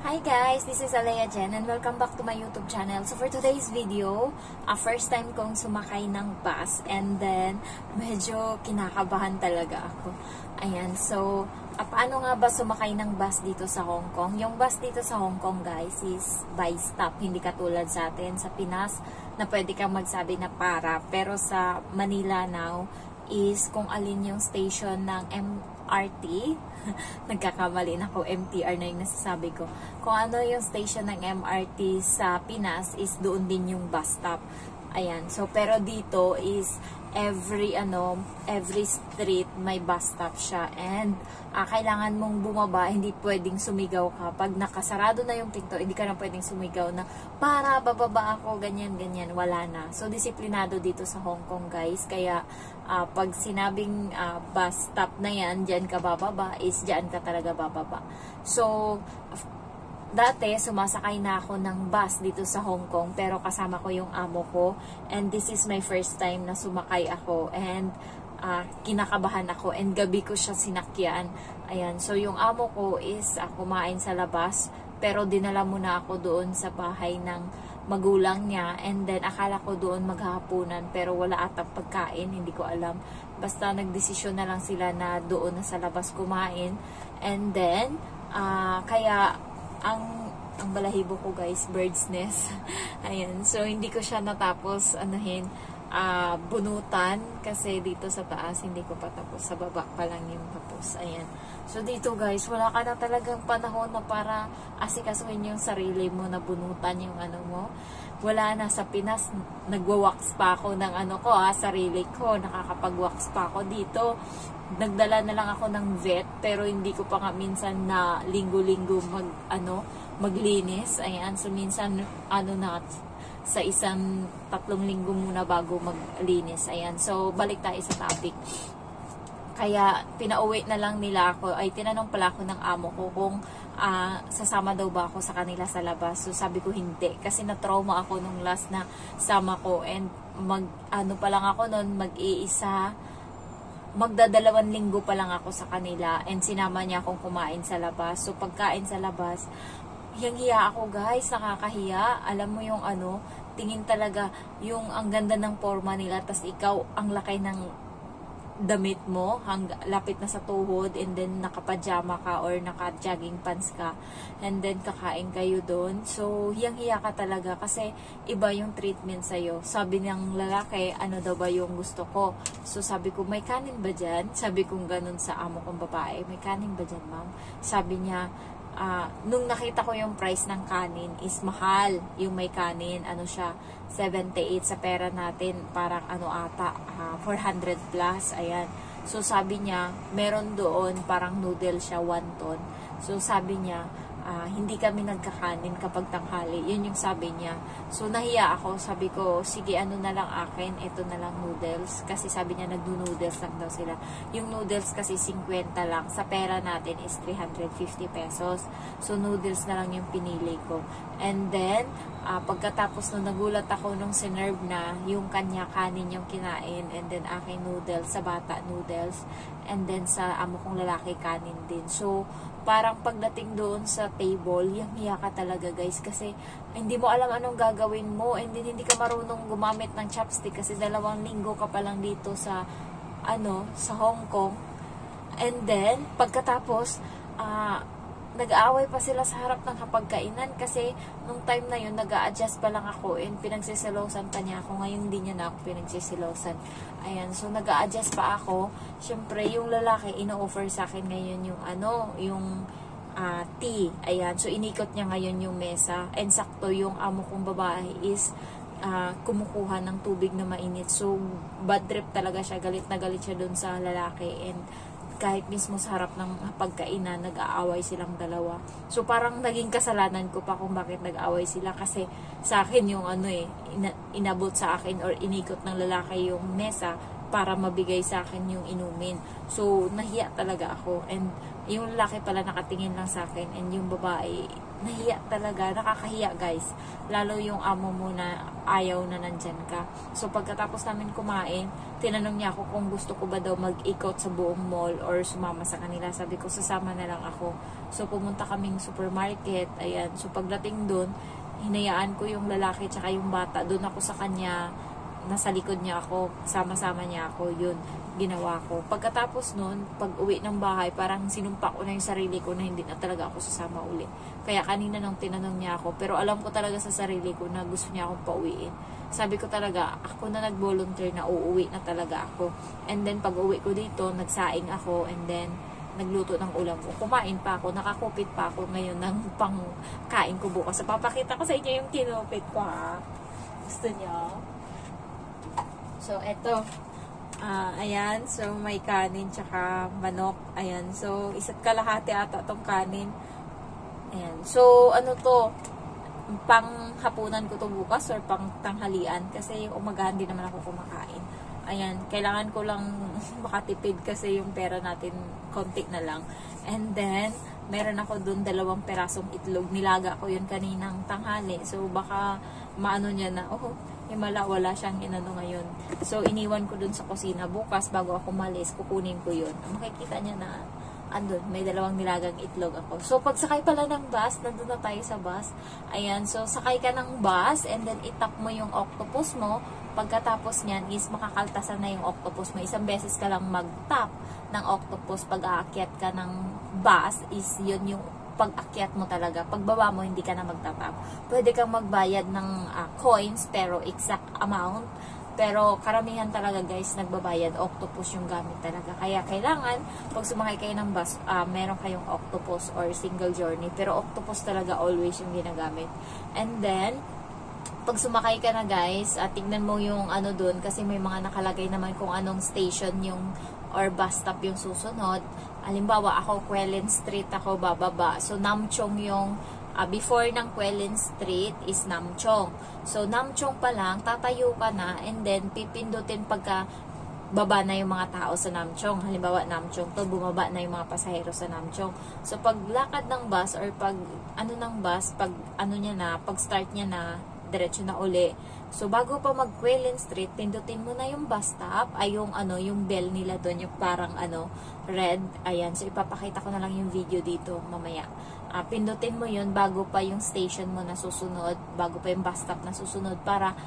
Hi guys, this is Alea Jen and welcome back to my YouTube channel. So for today's video, first time kong sumakay ng bus and then medyo kinakabahan talaga ako. Ayan, so paano nga ba sumakay ng bus dito sa Hong Kong? Yung bus dito sa Hong Kong guys is by stop, hindi katulad sa atin sa Pinas na pwede kang magsabi na para. Pero sa Manila now is kung alin yung station ng MRT, nagkakamali na ako, MTR na yung nasasabi ko. Kung ano yung station ng MRT sa Pinas is doon din yung bus stop. Ayan. So, pero dito is every street may bus stop siya. And, kailangan mong bumaba, hindi pwedeng sumigaw ka. Pag nakasarado na yung pinto, hindi ka na pwedeng sumigaw na, para, bababa ako, ganyan, ganyan. Wala na. So, disiplinado dito sa Hong Kong, guys. Kaya, pag sinabing bus stop na yan, dyan ka bababa, is dyan ka talaga bababa. So, dati, sumasakay na ako ng bus dito sa Hong Kong, pero kasama ko yung amo ko. And this is my first time na sumakay ako. And kinakabahan ako. And gabi ko siya sinakyan. Ayan. So, yung amo ko is kumain sa labas. Pero dinala muna ako doon sa bahay ng magulang niya. And then, akala ko doon maghahapunan. Pero wala atang pagkain. Hindi ko alam. Basta nagdesisyon na lang sila na doon na sa labas kumain. And then, kaya ang balahibo ko guys, bird's nest. Ayan. So, hindi ko siya natapos bunutan kasi dito sa taas hindi ko pa tapos. Sa baba pa lang yung tapos. Ayan. So, dito guys, wala ka na talagang panahon na para asikasuhin yung sarili mo na bunutan yung mo. Wala na. Sa Pinas, nagwa-wax pa ako ng sarili ko. Nakakapag-wax pa ako dito. Nagdala na lang ako ng vet, pero hindi ko pa nga minsan na linggo-linggo maglinis. Ayan, so minsan, sa isang 3 linggo muna bago maglinis. Ayan, so balik tayo sa topic. Kaya, pinauwi na lang nila ako, tinanong pala ako ng amo ko kung sasama daw ba ako sa kanila sa labas. So, sabi ko hindi. Kasi na-trauma ako nung last na sama ko. And, pa lang ako nun, magdadalawang linggo pa lang ako sa kanila. And, sinama niya akong kumain sa labas. So, pagkain sa labas, hiyang-hiya ako guys, nakakahiya. Alam mo yung tingin talaga, yung ang ganda ng forma nila, tas ikaw, ang laki ng damit mo, lapit na sa tuhod, and then nakapajama ka or naka-jogging pants ka, and then kakain kayo doon. So, hiyang-hiya ka talaga kasi iba yung treatment sa'yo. Sabi ng lalaki, ano daw ba yung gusto ko? So, sabi ko, may kanin ba dyan? Sabi kong ganun sa amo kong babae, may kanin ba dyan, ma'am? Sabi niya, nung nakita ko yung price ng kanin is mahal yung may kanin, siya 78 sa pera natin, parang 400 plus, ayan. So sabi niya, meron doon parang noodle siya, wonton. So sabi niya, hindi kami nagkakanin kapag tanghali. Yun yung sabi niya. So, nahiya ako. Sabi ko, sige, na lang akin. Ito na lang noodles. Kasi sabi niya, nagdo-noodles lang daw sila. Yung noodles kasi 50 lang. Sa pera natin is 350 pesos. So, noodles na lang yung pinili ko. And then, pagkatapos nung nagulat ako nung sinerve na, yung kanya kanin yung kinain. And then, aking noodles. Sa bata, noodles. And then, sa amo kong lalaki, kanin din. So, parang pagdating doon sa table, hiya ka talaga guys, kasi hindi mo alam anong gagawin mo, and then hindi ka marunong gumamit ng chopstick kasi 2 linggo ka pa lang dito sa sa Hong Kong. And then pagkatapos nag-aaway pa sila sa harap ng kapagkainan kasi nung time na yun nag-a-adjust pa lang ako and pinagsisilosan pa niya ako. Ngayon hindi niya na ako pinagsisilosan. Ayan, so nag-a-adjust pa ako. Siyempre yung lalaki ino-offer sa akin ngayon yung tea. Ayan, so inikot niya ngayon yung mesa, and sakto yung amo kong babae is kumukuha ng tubig na mainit. So bad trip talaga siya, galit na galit siya dun sa lalaki, and kahit mismo sa harap ng pagkainan, nag-aaway silang dalawa. So, parang naging kasalanan ko pa kung bakit nag-aaway sila. Kasi sa akin yung inabot sa akin or inikot ng lalaki yung mesa, para mabigay sa akin yung inumin. So, nahiya talaga ako. And yung lalaki pala nakatingin lang sa akin, and yung babae, nahiya talaga, nakakahiya guys. Lalo yung amo mo na ayaw na nandyan ka. So pagkatapos namin kumain, tinanong niya ako kung gusto ko ba daw mag-ikot sa buong mall or sumama sa kanila. Sabi ko, sasama na lang ako. So pumunta kaming supermarket, ayan. So pagdating doon, hinayaan ko yung lalaki tsaka yung bata. Doon ako sa kanya, nasa likod niya ako, sama-sama niya ako, yun, ginawa ko. Pagkatapos nun, pag uwi ng bahay, parang sinumpa ko na yung sarili ko na hindi na talaga ako sasama uli. Kaya kanina nung tinanong niya ako, pero alam ko talaga sa sarili ko na gusto niya akong pauwiin. Sabi ko talaga, ako na nag-volunteer na uuwi na talaga ako. And then pag uwi ko dito, nagsaing ako, and then nagluto ng ulam ko. Kumain pa ako, nakakupit pa ako ngayon ng pangkain ko bukas. So, papakita ko sa inyo yung kinupit ko, ha. Gusto niyo? So, eto. Ayan. So, may kanin tsaka manok. Ayan. So, isa't kalahati ata tong kanin. Ayan. So, ano to? Pang hapunan ko to bukas or pang tanghalian. Kasi umagahan din naman ako kumakain. Ayan. Kailangan ko lang makatipid kasi yung pera natin konti na lang. And then, meron ako dun 2 perasong itlog. Nilaga ko yun kaninang tanghali. So, baka maano niya na, wala siyang inano ngayon. So, iniwan ko dun sa kusina. Bukas, bago ako malis, kukunin ko yun. Makikita niya na, andun, may 2 nilagang itlog ako. So, pag sakay pala ng bus, nandun na tayo sa bus. Ayan, so, sakay ka ng bus, and then itap mo yung octopus mo. Pagkatapos niyan is makakaltasan na yung octopus mo. Isang beses ka lang mag-tap ng octopus pag aakyat ka ng bus, is yun yung pag-akyat mo talaga. Pagbaba mo, hindi ka na magtatap. Pwede kang magbayad ng coins, pero exact amount. Pero karamihan talaga guys, nagbabayad. Octopus yung gamit talaga. Kaya kailangan, pag sumakay kayo ng bus, meron kayong octopus or single journey. Pero octopus talaga always yung ginagamit. And then, pag sumakay ka na guys, tignan mo yung ano dun, kasi may mga nakalagay naman kung anong station yung or bus stop yung susunod. Halimbawa, ako, Quellen Street ako bababa. So, Namchong yung, before ng Quellen Street is Namchong. So, Namchong pa lang, tatayo ka na, and then, pipindutin pagka baba na yung mga tao sa Namchong. Halimbawa, Namchong to, bumaba na yung mga pasahero sa Namchong. So, pag lakad ng bus, or pag, ng bus, pag, niya na, pag start niya na, diretso na uli. So, bago pa mag-Quellen Street, pindutin mo na yung bus stop, ay yung, yung bell nila doon, yung parang, red. Ayan. So, ipapakita ko na lang yung video dito, mamaya. Pindutin mo yun bago pa yung station mo na susunod, bago pa yung bus stop na susunod, para,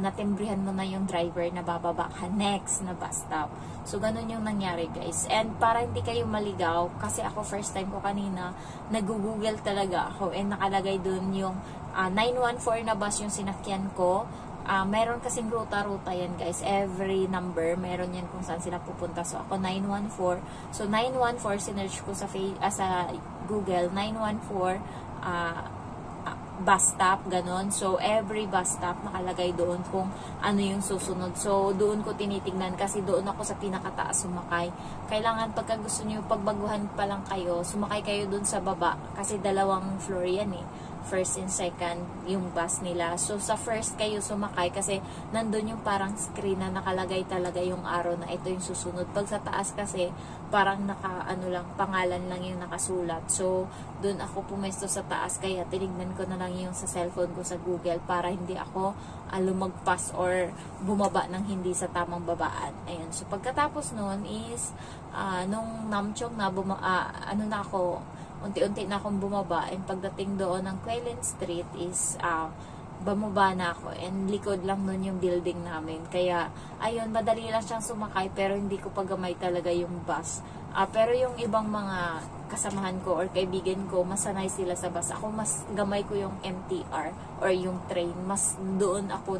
natimbrihan mo na yung driver na bababa ka next na bus stop. So, ganun yung nangyari, guys. And, para hindi kayo maligaw, kasi ako, first time ko kanina, nag-google talaga ako, and nakalagay doon yung 914 na bus yung sinakyan ko. Meron kasing ruta-ruta yan guys. Every number, meron yan kung saan sila pupunta. So, ako 914. So, 914, sinerch ko sa Google, 914 bus stop, ganon. So, every bus stop nakalagay doon kung ano yung susunod. So, doon ko tinitignan kasi doon ako sa pinakataas sumakay. Kailangan pagka gusto nyo, pagbaguhan pa lang kayo, sumakay kayo doon sa baba kasi 2 floor yan eh. First and second yung bus nila. So, sa first kayo sumakay kasi nandun yung parang screen na nakalagay talaga yung araw na ito yung susunod. Pag sa taas kasi, parang pangalan lang yung nakasulat. So, dun ako pumesto sa taas kaya tinignan ko na lang yung sa cellphone ko sa Google para hindi ako lumagpas or bumaba ng hindi sa tamang babaan. Ayan. So, pagkatapos nun is, nung Namchong na, unti-unti na akong bumaba, and pagdating doon ng Quellen Street is bumaba na ako, and likod lang nun yung building namin. Kaya ayun, madali lang siyang sumakay, pero hindi ko pagamay talaga yung bus. Pero yung ibang mga kasamahan ko or kaibigan ko, mas sanay sila sa bus. Ako mas gamay ko yung MTR or yung train. Mas doon ako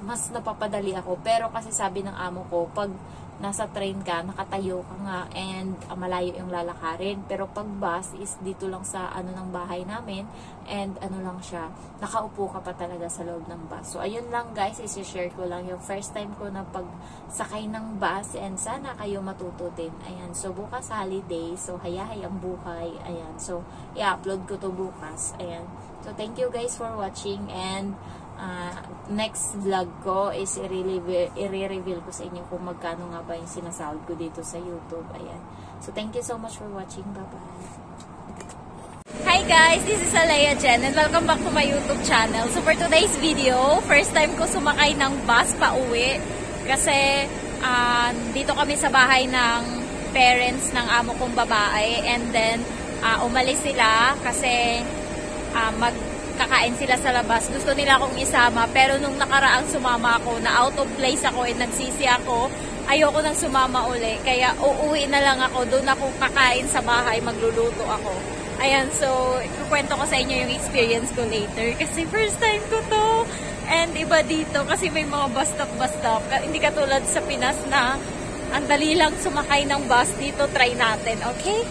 mas napapadali ako. Pero kasi sabi ng amo ko, pag nasa train ka, nakatayo ka nga, and malayo yung lalakarin. Pero pag bus is dito lang sa ng bahay namin, and lang siya, nakaupo ka pa talaga sa loob ng bus. So, ayun lang guys, isi-share ko lang yung first time ko na pagsakay ng bus, and sana kayo matuto din. Ayan, so bukas holiday, so hayahay ang buhay. Ayan, so i-upload ko to bukas. Ayan, so thank you guys for watching, and next vlog ko is i-reveal ko sa inyo kung magkano nga ba yung sinasahod ko dito sa YouTube. Ayan. So, thank you so much for watching. Bye-bye. Hi guys! This is Alea Jen and welcome back to my YouTube channel. So, for today's video, first time ko sumakay ng bus pa uwi kasi dito kami sa bahay ng parents ng amo kong babae and then umalis sila kasi magkakain sila sa labas. Gusto nila akong isama pero nung nakaraang sumama ako na out of place ako and nagsisi ako, ayoko nang sumama uli. Kaya uuwi na lang ako, doon ako kakain sa bahay, magluluto ako. Ayan, so ikukwento ko sa inyo yung experience ko later kasi first time ko to. And iba dito kasi may mga bus stop. Hindi katulad sa Pinas na ang dali lang sumakay ng bus. Dito try natin, okay?